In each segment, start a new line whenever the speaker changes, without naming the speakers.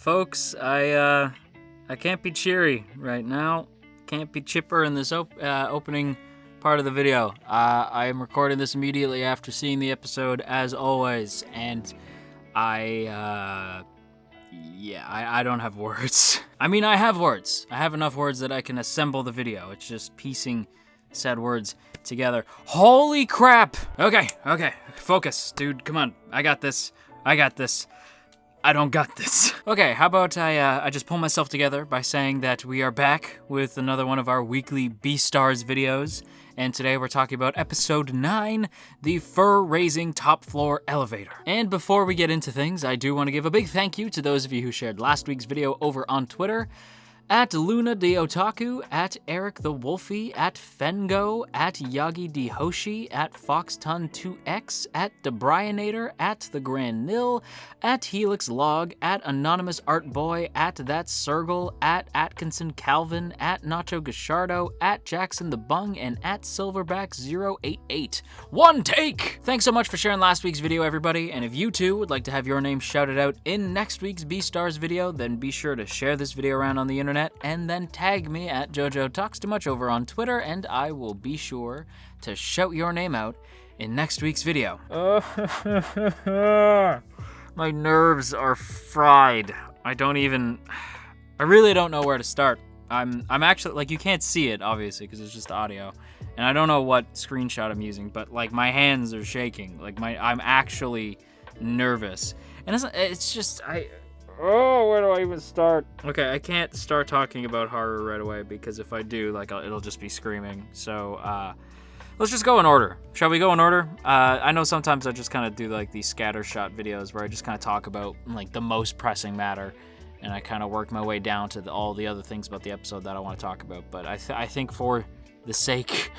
Folks, I can't be cheery right now. Can't be chipper in this opening part of the video. I am recording this immediately after seeing the episode, as always, and I don't have words. I mean, I have words. I have enough words that I can assemble the video. It's just piecing said words together. Holy crap! Okay, focus, dude, come on. I got this. I don't got this. Okay, how about I just pull myself together by saying that we are back with another one of our weekly Beastars videos, and today we're talking about episode 9, the fur-raising top floor elevator. And before we get into things, I do want to give a big thank you to those of you who shared last week's video over on Twitter, at Luna de Otaku, at Eric the Wolfie, at Fengo, at Yagi D Hoshi, at Foxton2X, at Debrianator, at The Grand Nil, at Helix Log, at Anonymous Art Boy, at That Sergle, at Atkinson Calvin, at Nacho Gashardo, at Jackson the Bung, and at Silverback088. One take! Thanks so much for sharing last week's video, everybody, and if you too would like to have your name shouted out in next week's Beastars video, then be sure to share this video around on the internet and then tag me at JoJo Talks Too Much over on Twitter, and I will be sure to shout your name out in next week's video. My nerves are fried. I really don't know where to start. I'm actually, like, you can't see it, obviously, because it's just audio, and I don't know what screenshot I'm using, but, like, my hands are shaking. Like, I'm actually nervous. And it's just, where do I even start? Okay, I can't start talking about horror right away, because if I do, like, it'll just be screaming. So, let's just go in order. Shall we go in order? I know sometimes I just kind of do, like, these scattershot videos where I just kind of talk about, like, the most pressing matter, and I kind of work my way down to all the other things about the episode that I want to talk about. But I think for the sake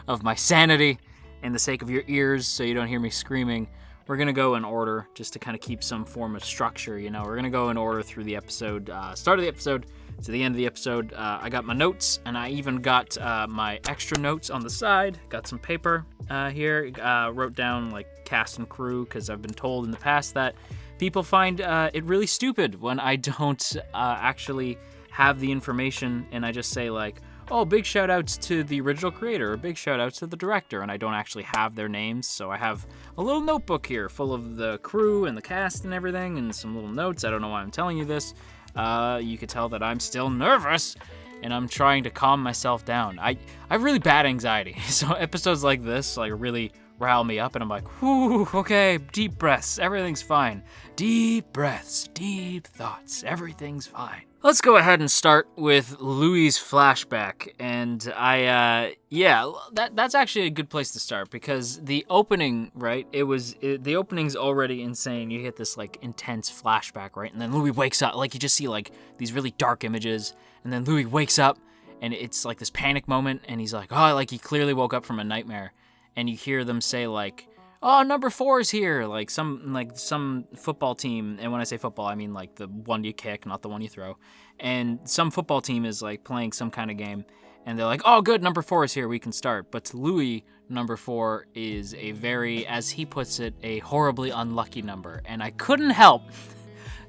of my sanity and the sake of your ears, so you don't hear me screaming, we're going to go in order just to kind of keep some form of structure, you know. We're going to go in order through the episode, start of the episode to the end of the episode. I got my notes, and I even got my extra notes on the side. Got some paper here. Wrote down, like, cast and crew, because I've been told in the past that people find it really stupid when I don't actually have the information, and I just say, like, oh, big shout outs to the original creator, or big shout outs to the director, and I don't actually have their names. So I have a little notebook here full of the crew and the cast and everything, and some little notes. I don't know why I'm telling you this. You could tell that I'm still nervous, and I'm trying to calm myself down. I have really bad anxiety, so episodes like this, like, really rile me up, and I'm like, whew, okay, deep breaths, everything's fine. Deep breaths, deep thoughts, everything's fine. Let's go ahead and start with Louis' flashback, and that's actually a good place to start, because the opening, right, the opening's already insane. You get this, like, intense flashback, right, and then Louis wakes up, like, you just see, like, these really dark images, and then Louis wakes up, and it's, like, this panic moment, and he's like, oh, like, he clearly woke up from a nightmare, and you hear them say, like, oh, number 4 is here, like some football team, and when I say football, I mean, like, the one you kick, not the one you throw, and some football team is, like, playing some kind of game, and they're like, oh, good, number 4 is here, we can start. But to Louis, number 4 is a very, as he puts it, a horribly unlucky number, and I couldn't help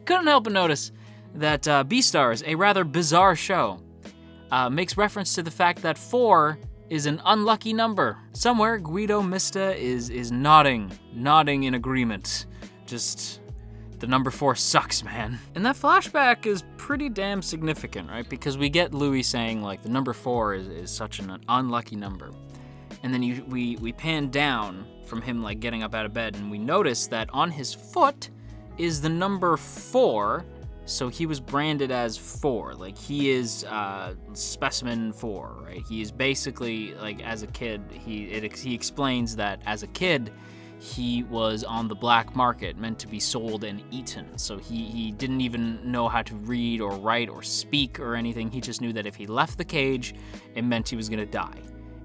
but notice that Beastars, a rather bizarre show, makes reference to the fact that 4 is an unlucky number. Somewhere, Guido Mista is nodding in agreement. Just, the number 4 sucks, man. And that flashback is pretty damn significant, right? Because we get Louis saying, like, the number 4 is such an unlucky number. And then we pan down from him, like, getting up out of bed, and we notice that on his foot is the number 4, so he was branded as 4, like, he is specimen 4, right? He is basically, like, as a kid, he explains that as a kid, he was on the black market, meant to be sold and eaten. So he didn't even know how to read or write or speak or anything. He just knew that if he left the cage, it meant he was gonna die,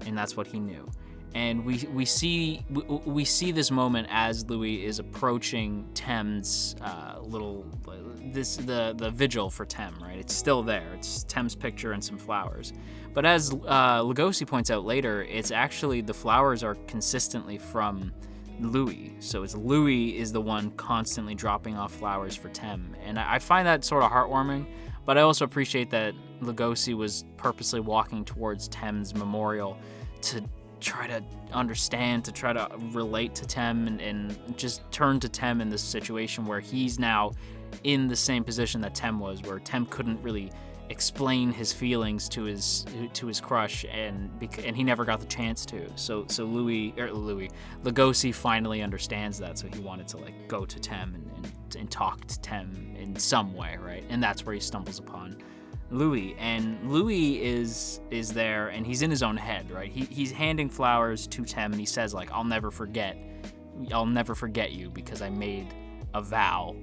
and that's what he knew. And we see this moment as Louis is approaching Tem's the vigil for Tem, right? It's still there. It's Tem's picture and some flowers. But as Legosi points out later, it's actually the flowers are consistently from Louis. So it's Louis is the one constantly dropping off flowers for Tem. And I find that sort of heartwarming, but I also appreciate that Legosi was purposely walking towards Tem's memorial to try to understand, to try to relate to Tem and just turn to Tem in this situation where he's now in the same position that Tem was, where Tem couldn't really explain his feelings to his crush, and he never got the chance to. So Legosi finally understands that, so he wanted to like go to Tem and talk to Tem in some way, right? And that's where he stumbles upon Louis, and Louis is there, and he's in his own head, right? He's handing flowers to Tem, and he says like, I'll never forget you because I made a vow.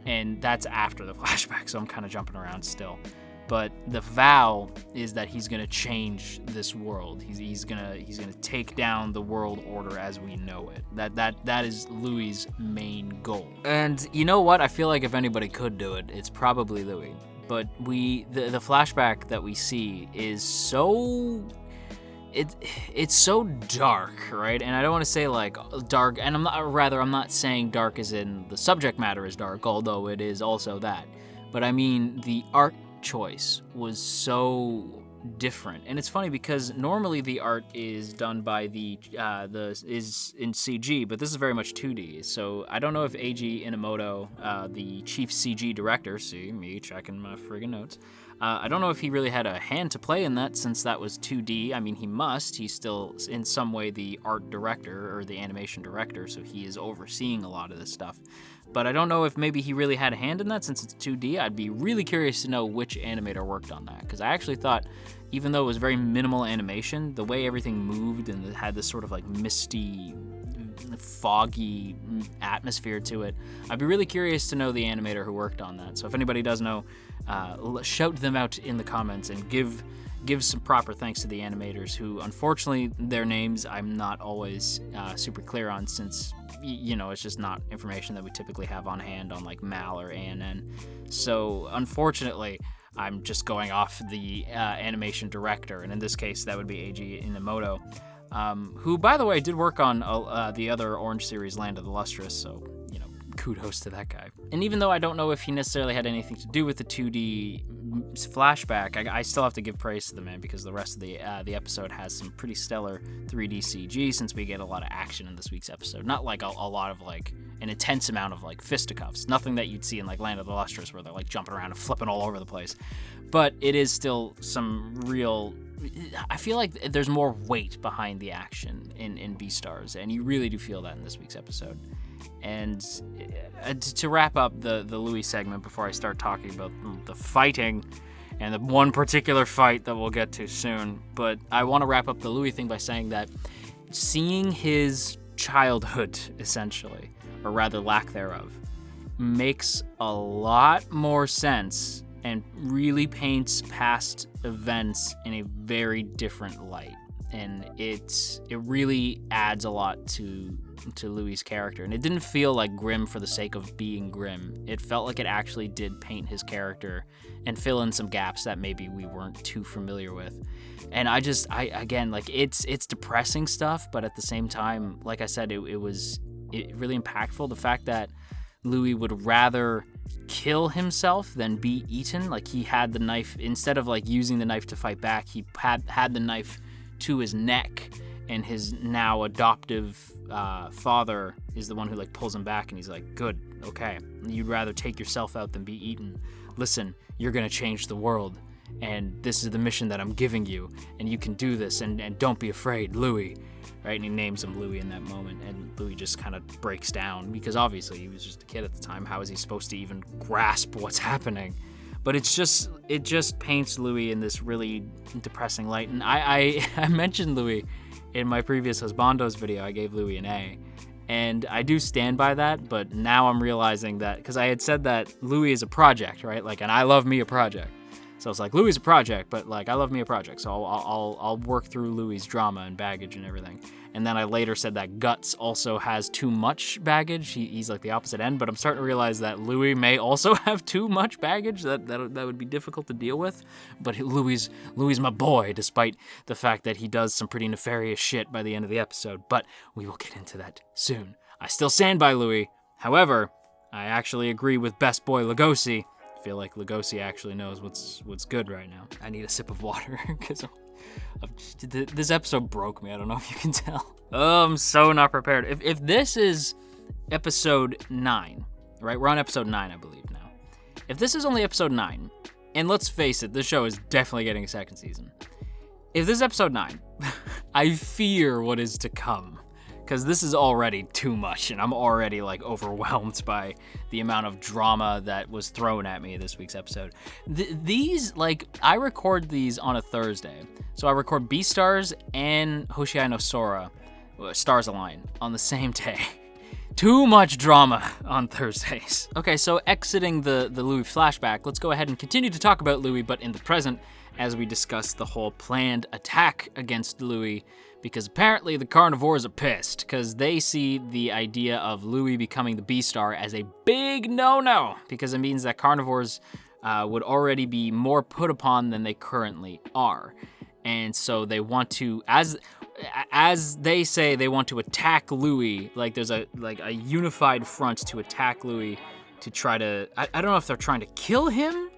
And that's after the flashback, so I'm kind of jumping around still. But the vow is that he's gonna change this world. He's gonna take down the world order as we know it. That is Louis' main goal. And you know what? I feel like if anybody could do it, it's probably Louis. But the flashback that we see is so it's so dark, right? And I don't want to say like dark, and I'm not saying dark as in the subject matter is dark, although it is also that. But I mean the art choice was so different, and it's funny because normally the art is done by is in CG, but this is very much 2D. So I don't know if Eiji Inamoto, the chief CG director, see me checking my friggin' notes, I don't know if he really had a hand to play in that, since that was 2D. I mean, he's still in some way the art director or the animation director, so he is overseeing a lot of this stuff. But I don't know if maybe he really had a hand in that since it's 2D. I'd be really curious to know which animator worked on that, because I actually thought, even though it was very minimal animation, the way everything moved and it had this sort of like misty, foggy atmosphere to it, I'd be really curious to know the animator who worked on that. So if anybody does know, shout them out in the comments and give some proper thanks to the animators, who unfortunately their names I'm not always super clear on, since it's just not information that we typically have on hand on like MAL or ANN. So unfortunately I'm just going off the animation director, and in this case that would be Eiji Inamoto, who by the way did work on the other Orange series, Land of the Lustrous, so kudos to that guy. And even though I don't know if he necessarily had anything to do with the 2D flashback, I still have to give praise to the man, because the rest of the episode has some pretty stellar 3D CG, since we get a lot of action in this week's episode. Not like a lot of like an intense amount of like fisticuffs, nothing that you'd see in like Land of the Lustrous where they're like jumping around and flipping all over the place. But it is still some real, I feel like there's more weight behind the action in Beastars, and you really do feel that in this week's episode. And to wrap up the Louis segment before I start talking about the fighting and the one particular fight that we'll get to soon, but I want to wrap up the Louis thing by saying that seeing his childhood, essentially, or rather lack thereof, makes a lot more sense and really paints past events in a very different light. And it really adds a lot to Louis' character. And it didn't feel like grim for the sake of being grim. It felt like it actually did paint his character and fill in some gaps that maybe we weren't too familiar with. And again, like it's depressing stuff, but at the same time, like I said, it was really impactful. The fact that Louis would rather kill himself than be eaten. Like he had the knife, instead of like using the knife to fight back, he had the knife to his neck, and his now adoptive father is the one who like pulls him back, and he's like, good, okay, you'd rather take yourself out than be eaten. Listen, you're gonna change the world, and this is the mission that I'm giving you, and you can do this, and don't be afraid, Louis, right? And he names him Louis in that moment, and Louis just kind of breaks down, because obviously he was just a kid at the time. How is he supposed to even grasp what's happening? But it just paints Louis in this really depressing light. And I mentioned Louis in my previous Husbandos video. I gave Louis an A. And I do stand by that, but now I'm realizing that, because I had said that Louis is a project, right? Like, and I love me a project. So it's like, Louis a project, but like, I love me a project. So I'll work through Louis' drama and baggage and everything. And then I later said that Guts also has too much baggage. He's like the opposite end, but I'm starting to realize that Louis may also have too much baggage that would be difficult to deal with. But Louis my boy, despite the fact that he does some pretty nefarious shit by the end of the episode. But we will get into that soon. I still stand by Louis. However, I actually agree with Best Boy Legosi. I feel like Legosi actually knows what's good right now. I need a sip of water because this episode broke me. I don't know if you can tell. Oh, I'm so not prepared. If this is episode 9, right? We're on episode 9, I believe now. If this is only episode 9, and let's face it, this show is definitely getting a second season. If this is episode 9, I fear what is to come. Because this is already too much, and I'm already like overwhelmed by the amount of drama that was thrown at me this week's episode. These, like, I record these on a Thursday. So I record Beastars and Hoshiai no Sora, Stars Align, on the same day. Too much drama on Thursdays. Okay, so exiting the Louis flashback, let's go ahead and continue to talk about Louis, but in the present, as we discuss the whole planned attack against Louis, because apparently the carnivores are pissed, because they see the idea of Louis becoming the Beastar as a big no-no, because it means that carnivores would already be more put upon than they currently are. And so they want to, as they say, they want to attack Louis, like there's a unified front to attack Louis to try to, I don't know if they're trying to kill him.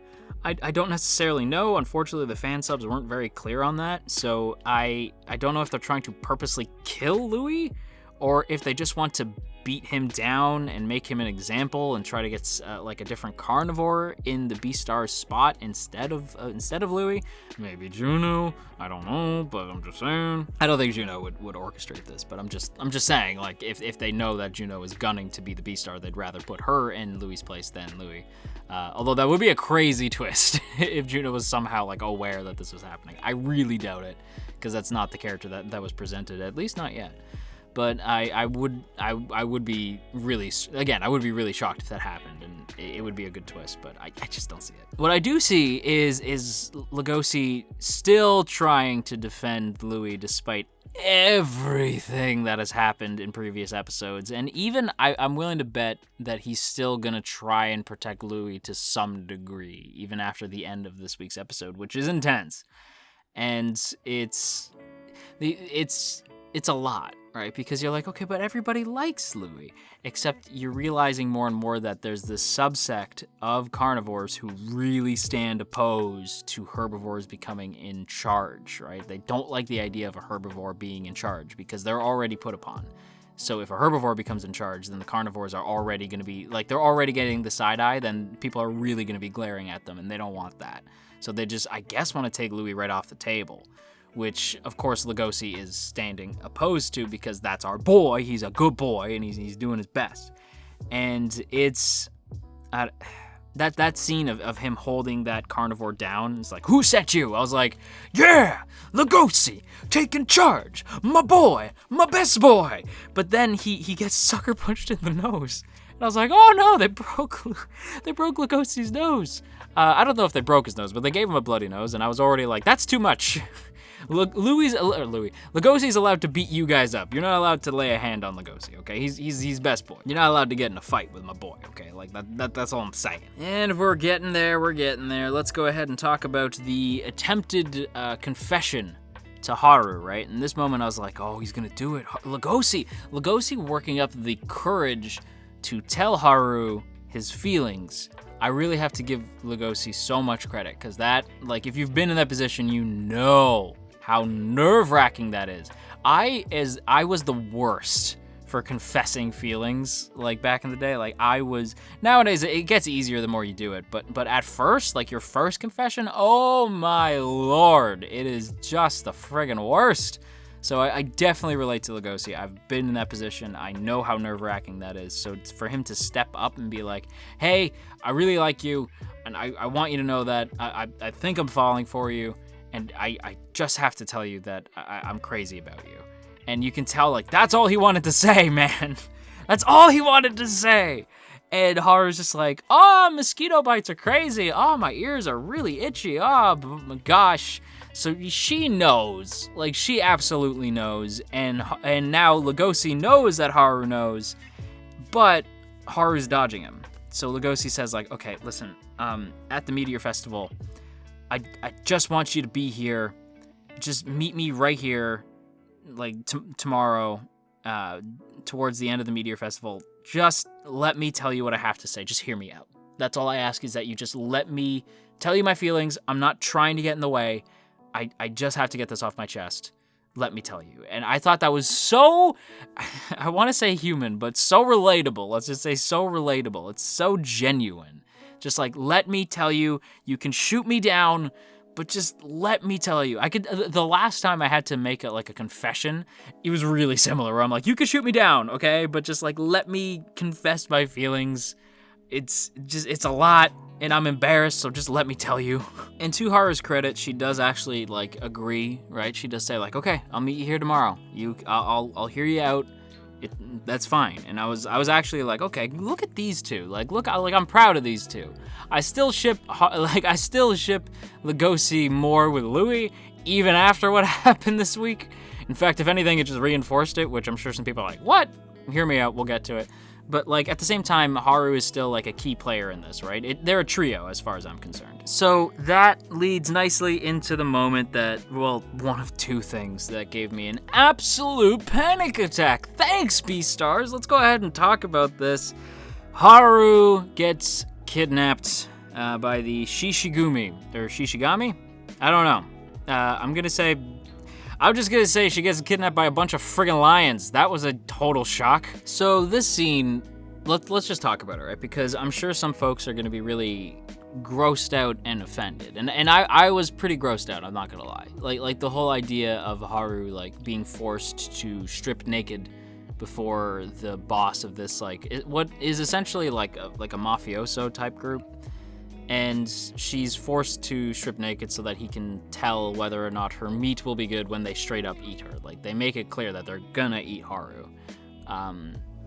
I don't necessarily know. Unfortunately, the fan subs weren't very clear on that, so I don't know if they're trying to purposely kill Louis, or if they just want to beat him down and make him an example and try to get like a different carnivore in the Beastars spot instead of Louis. Maybe Juno. I don't know, but I'm just saying. I don't think Juno would orchestrate this, but I'm just saying, like, if they know that Juno is gunning to be the Beastar, they'd rather put her in Louis' place than Louis. Although that would be a crazy twist if Juno was somehow like aware that this was happening. I really doubt it, because that's not the character that was presented, at least not yet. But I would be really, again, I would be really shocked if that happened, and it would be a good twist, but I just don't see it. What I do see is Legosi still trying to defend Louis despite everything that has happened in previous episodes, and even I'm willing to bet that he's still gonna try and protect Louis to some degree, even after the end of this week's episode, which is intense. And it's a lot, right? Because you're like, okay, but everybody likes Louis, except you're realizing more and more that there's this subsect of carnivores who really stand opposed to herbivores becoming in charge, right? They don't like the idea of a herbivore being in charge because they're already put upon. So if a herbivore becomes in charge, then the carnivores are already going to be, like, they're already getting the side eye, then people are really going to be glaring at them, and they don't want that. So they just, I guess, want to take Louis right off the table, which, of course, Legosi is standing opposed to because that's our boy. He's a good boy, and he's doing his best. And it's that scene of him holding that carnivore down. It's like, who sent you? I was like, yeah, Legosi, taking charge, my boy, my best boy. But then he gets sucker punched in the nose. And I was like, oh no, they broke Legosi's nose. I don't know if they broke his nose, but they gave him a bloody nose, and I was already like, that's too much. Legosi's allowed to beat you guys up. You're not allowed to lay a hand on Legosi, okay? He's best boy. You're not allowed to get in a fight with my boy, okay? Like, that's all I'm saying. And we're getting there. Let's go ahead and talk about the attempted confession to Haru, right? In this moment, I was like, oh, he's gonna do it. Legosi working up the courage to tell Haru his feelings. I really have to give Legosi so much credit, because that, like, if you've been in that position, you know how nerve-wracking that is. I was the worst for confessing feelings, like, back in the day. Like, nowadays, it gets easier the more you do it, but at first, like, your first confession, oh my lord, it is just the friggin' worst. So I definitely relate to Legosi. I've been in that position. I know how nerve-wracking that is. So for him to step up and be like, hey, I really like you, and I want you to know that I think I'm falling for you, and I just have to tell you that I'm crazy about you. And you can tell, like, that's all he wanted to say, man. That's all he wanted to say. And Haru's just like, oh, mosquito bites are crazy. Oh, my ears are really itchy. Oh, my gosh. So she knows, like she absolutely knows. And now Legosi knows that Haru knows, but Haru's dodging him. So Legosi says like, okay, listen, at the Meteor Festival, I just want you to be here. Just meet me right here, like tomorrow, towards the end of the Meteor Festival. Just let me tell you what I have to say. Just hear me out. That's all I ask, is that you just let me tell you my feelings. I'm not trying to get in the way. I just have to get this off my chest. Let me tell you. And I thought that was so, I want to say human, but so relatable. Let's just say so relatable. It's so genuine. Just like, let me tell you, you can shoot me down, but just let me tell you. The last time I had to make a confession, it was really similar, where I'm like, you can shoot me down, okay? But just like, let me confess my feelings. It's a lot, and I'm embarrassed, so just let me tell you. And to Haru's credit, she does actually like agree, right? She does say like, okay, I'll meet you here tomorrow. I'll hear you out. That's fine. And I was actually like, okay, look at these two. Like, I'm proud of these two. I still ship Legosi more with Louis, even after what happened this week. In fact, if anything, it just reinforced it, which I'm sure some people are like, what? Hear me out, we'll get to it. But like at the same time, Haru is still like a key player in this, right? They're a trio as far as I'm concerned. So that leads nicely into the moment that, well, one of two things that gave me an absolute panic attack. Thanks, Beastars. Let's go ahead and talk about this. Haru gets kidnapped by the Shishigami. I don't know. I'm just gonna say she gets kidnapped by a bunch of friggin' lions. That was a total shock. So this scene, let's just talk about it, right? Because I'm sure some folks are gonna be really grossed out and offended. And I was pretty grossed out, I'm not gonna lie. Like the whole idea of Haru like being forced to strip naked before the boss of this what is essentially like a mafioso type group. And she's forced to strip naked so that he can tell whether or not her meat will be good when they straight up eat her. Like, they make it clear that they're gonna eat Haru.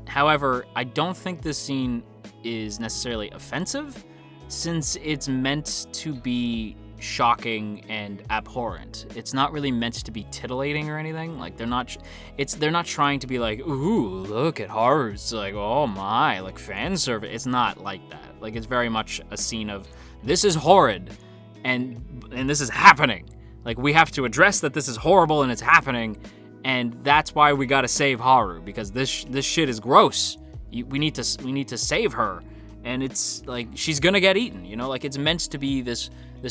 However, I don't think this scene is necessarily offensive, since it's meant to be shocking and abhorrent. It's not really meant to be titillating or anything. Like, they're not trying to be like, ooh, look at Haru's, like, oh my, like fan service. It's not like that. Like, it's very much a scene of, this is horrid, and this is happening. Like, we have to address that this is horrible and it's happening, and that's why we gotta save Haru, because this shit is gross. We need to save her, and it's like, she's gonna get eaten, you know? Like, it's meant to be this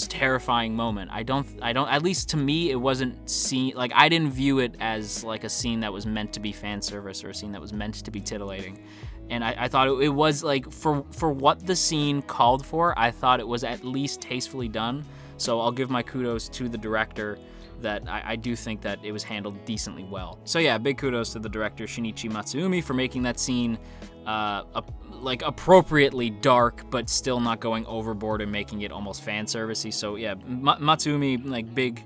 terrifying moment. I don't, at least to me, it wasn't seen, like, I didn't view it as like a scene that was meant to be fan service or a scene that was meant to be titillating. And I thought it was like, for what the scene called for, I thought it was at least tastefully done. So I'll give my kudos to the director, that I do think that it was handled decently well. So yeah, big kudos to the director, Shinichi Matsumi, for making that scene like appropriately dark, but still not going overboard and making it almost fan servicey. So yeah, Matsumi, like big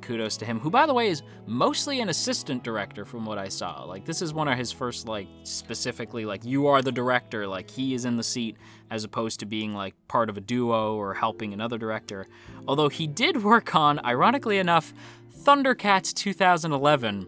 kudos to him, who by the way is mostly an assistant director from what I saw. Like, this is one of his first, like, specifically, like, you are the director, like, he is in the seat, as opposed to being like part of a duo or helping another director. Although he did work on, ironically enough, Thundercats 2011.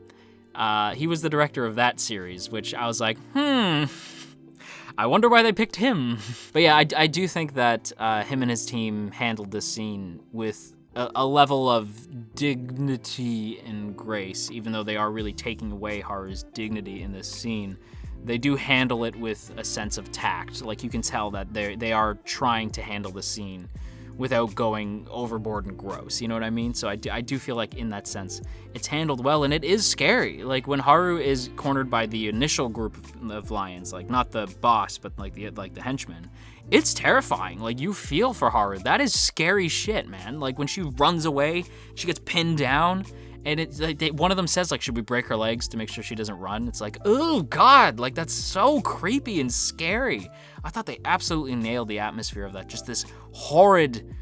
He was the director of that series, which I was like, I wonder why they picked him. But yeah, I do think that him and his team handled this scene with a level of dignity and grace, even though they are really taking away Haru's dignity in this scene. They do handle it with a sense of tact. Like, you can tell that they are trying to handle the scene without going overboard and gross, you know what I mean? So I do feel like in that sense, it's handled well, and it is scary. Like, when Haru is cornered by the initial group of lions, like, not the boss, but like the henchmen, it's terrifying. Like, you feel for Haru. That is scary shit, man. Like, when she runs away, she gets pinned down, and it's like one of them says, like, should we break her legs to make sure she doesn't run? It's like, oh God, like, that's so creepy and scary. I thought they absolutely nailed the atmosphere of that. Just this horrid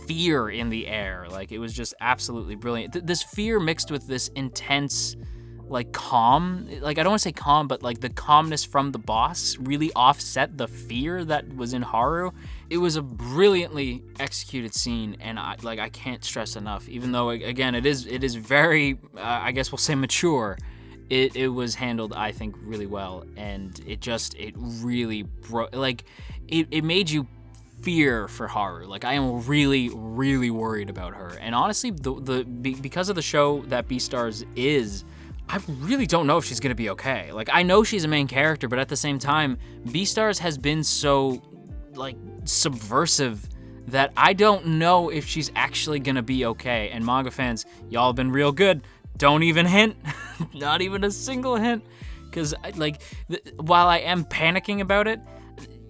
fear in the air. Like, it was just absolutely brilliant. This fear mixed with this intense, like calm, like I don't want to say calm, but like the calmness from the boss really offset the fear that was in Haru. It was a brilliantly executed scene, and I can't stress enough, even though again it is very I guess we'll say mature. It was handled, I think, really well, and it really broke, like it made you fear for Haru. Like, I am really, really worried about her. And honestly, because of the show that Beastars is, I really don't know if she's gonna be okay. Like, I know she's a main character, but at the same time, Beastars has been so, like, subversive that I don't know if she's actually gonna be okay. And manga fans, y'all have been real good. Don't even hint. Not even a single hint. Because, like, while I am panicking about it,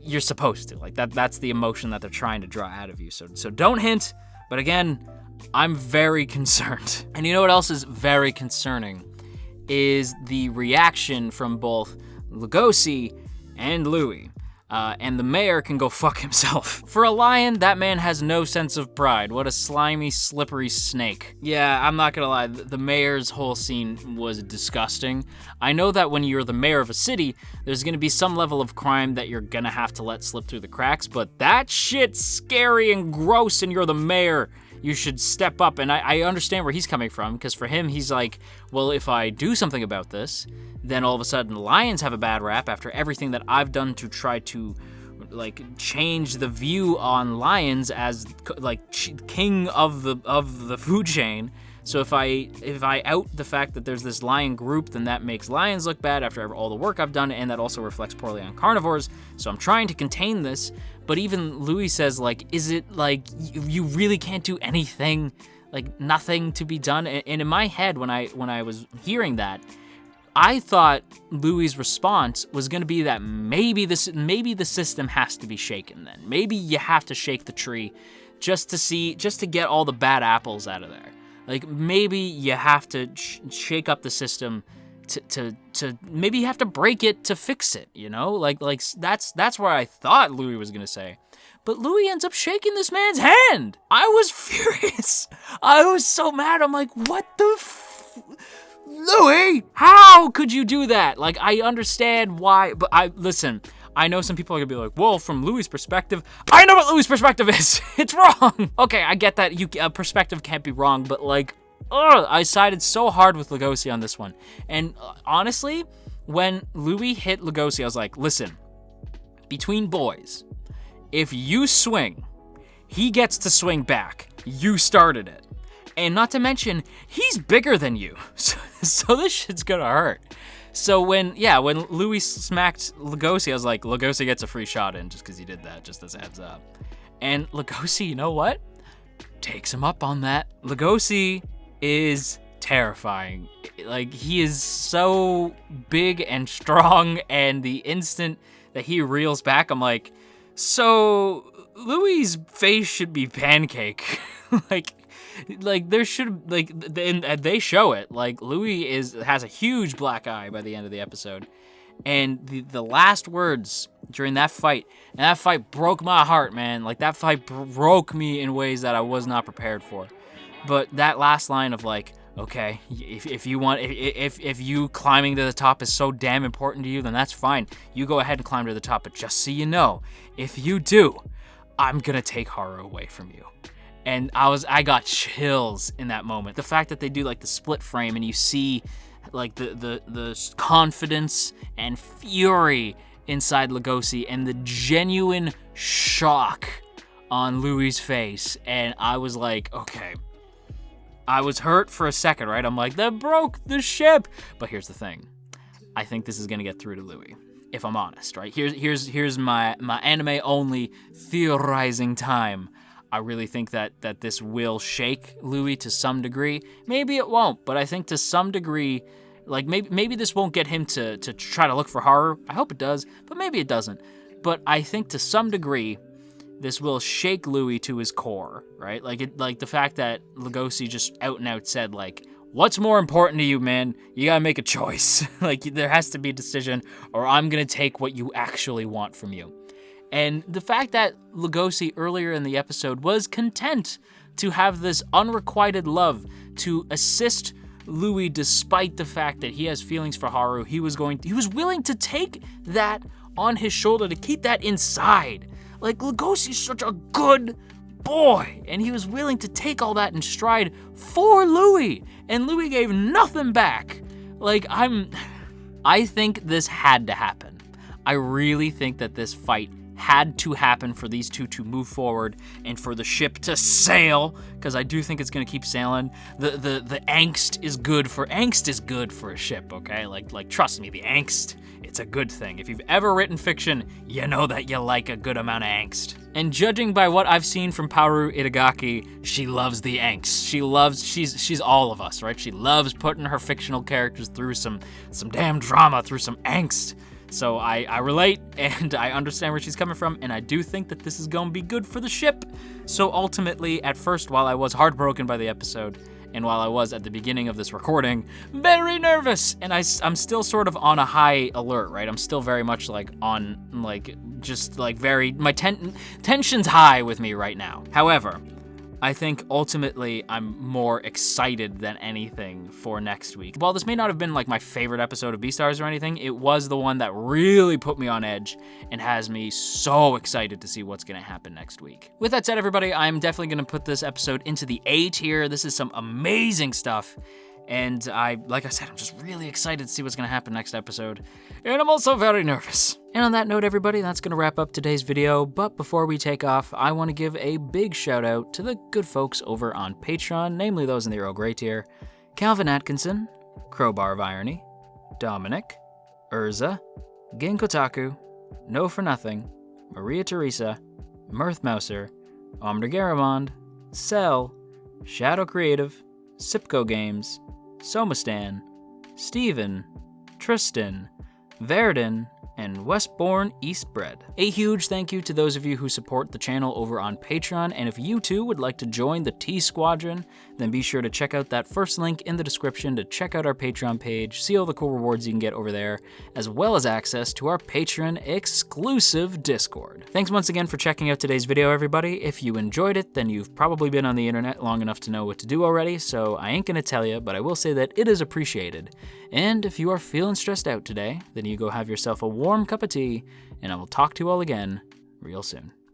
you're supposed to. Like, that's the emotion that they're trying to draw out of you. So don't hint. But again, I'm very concerned. And you know what else is very concerning? Is the reaction from both Legosi and Louis. And the mayor can go fuck himself. For a lion, that man has no sense of pride. What a slimy, slippery snake. Yeah, I'm not gonna lie, the mayor's whole scene was disgusting. I know that when you're the mayor of a city, there's gonna be some level of crime that you're gonna have to let slip through the cracks, but that shit's scary and gross and you're the mayor. You should step up, and I understand where he's coming from, because for him, he's like, well, if I do something about this, then all of a sudden lions have a bad rap after everything that I've done to try to, like, change the view on lions as, like, king of the food chain. So if I out the fact that there's this lion group, then that makes lions look bad after all the work I've done, and that also reflects poorly on carnivores. So I'm trying to contain this, but even Louis says, like, is it like you really can't do anything, like nothing to be done? And in my head, when I was hearing that, I thought Louis' response was gonna be that maybe the system has to be shaken. Then maybe you have to shake the tree, just to get all the bad apples out of there. Like, maybe you have to shake up the system to maybe you have to break it to fix it, you know? Like that's where I thought Louis was gonna say. But Louis ends up shaking this man's hand. I was furious. I was so mad. I'm like, what the Louis, how could you do that? Like, I understand why, but listen, I know some people are gonna be like, well, from Louis' perspective, I know what Louis' perspective is. It's wrong. Okay, I get that perspective can't be wrong, but like, I sided so hard with Legosi on this one. And honestly, when Louis hit Legosi, I was like, listen, between boys, if you swing, he gets to swing back. You started it. And not to mention, he's bigger than you. So this shit's gonna hurt. So when Louis smacked Legosi, I was like, Legosi gets a free shot in just because he did that, just as a heads up. And Legosi, you know what? Takes him up on that. Legosi is terrifying. Like, he is so big and strong, and the instant that he reels back, I'm like, so Louis' face should be pancake. like there should, like, and they show it. Like, Louis has a huge black eye by the end of the episode, and the last words during that fight, and that fight broke my heart, man. Like, that fight broke me in ways that I was not prepared for. But that last line of, like, okay, if you climbing to the top is so damn important to you, then that's fine. You go ahead and climb to the top, but just so you know, if you do, I'm gonna take Haru away from you. And I got chills in that moment. The fact that they do, like, the split frame and you see, like, the confidence and fury inside Legosi and the genuine shock on Louis' face. And I was like, okay. I was hurt for a second, right? I'm like, that broke the ship. But here's the thing. I think this is gonna get through to Louis, if I'm honest, right? Here's my anime only theorizing time. I really think that this will shake Louis to some degree. Maybe it won't, but I think to some degree, like, maybe this won't get him to try to look for Haru. I hope it does, but maybe it doesn't. But I think to some degree, this will shake Louis to his core, right? Like the fact that Legosi just out and out said, like, what's more important to you, man? You gotta make a choice. Like, there has to be a decision, or I'm gonna take what you actually want from you. And the fact that Legosi earlier in the episode was content to have this unrequited love to assist Louis, despite the fact that he has feelings for Haru, he was willing to take that on his shoulder, to keep that inside. Like, Legosi's such a good boy, and he was willing to take all that in stride for Louis, and Louis gave nothing back. Like, I think this had to happen. I really think that this fight had to happen for these two to move forward and for the ship to sail, because I do think it's gonna keep sailing. The angst is good for a ship, okay? Like trust me, the angst, it's a good thing. If you've ever written fiction, you know that you like a good amount of angst. And judging by what I've seen from Paru Itagaki, she loves the angst. She's all of us, right? She loves putting her fictional characters through some damn drama, through some angst. So I relate, and I understand where she's coming from, and I do think that this is going to be good for the ship. So ultimately, at first, while I was heartbroken by the episode, and while I was at the beginning of this recording very nervous, and I'm still sort of on a high alert, right? I'm still very much like on, like, just like very, my tension's high with me right now. However, I think ultimately I'm more excited than anything for next week. While this may not have been like my favorite episode of Beastars or anything, it was the one that really put me on edge and has me so excited to see what's gonna happen next week. With that said, everybody, I'm definitely gonna put this episode into the A tier. This is some amazing stuff. And like I said, I'm just really excited to see what's gonna happen next episode. And I'm also very nervous. And on that note, everybody, that's gonna wrap up today's video. But before we take off, I wanna give a big shout out to the good folks over on Patreon, namely those in the Earl Grey tier: Calvin Atkinson, Crowbar of Irony, Dominic, Urza, Ginkotaku, No For Nothing, Maria Teresa, Mirth Mouser, Omder Garamond, Cell, Shadow Creative, Sipco Games, Somastan, Steven, Tristan, Verdon, and Westbourne Eastbred. A huge thank you to those of you who support the channel over on Patreon, and if you too would like to join the T Squadron, then be sure to check out that first link in the description to check out our Patreon page, see all the cool rewards you can get over there, as well as access to our Patreon exclusive Discord. Thanks once again for checking out today's video, everybody. If you enjoyed it, then you've probably been on the internet long enough to know what to do already, so I ain't gonna tell you, but I will say that it is appreciated. And if you are feeling stressed out today, then you go have yourself a warm cup of tea, and I will talk to you all again real soon.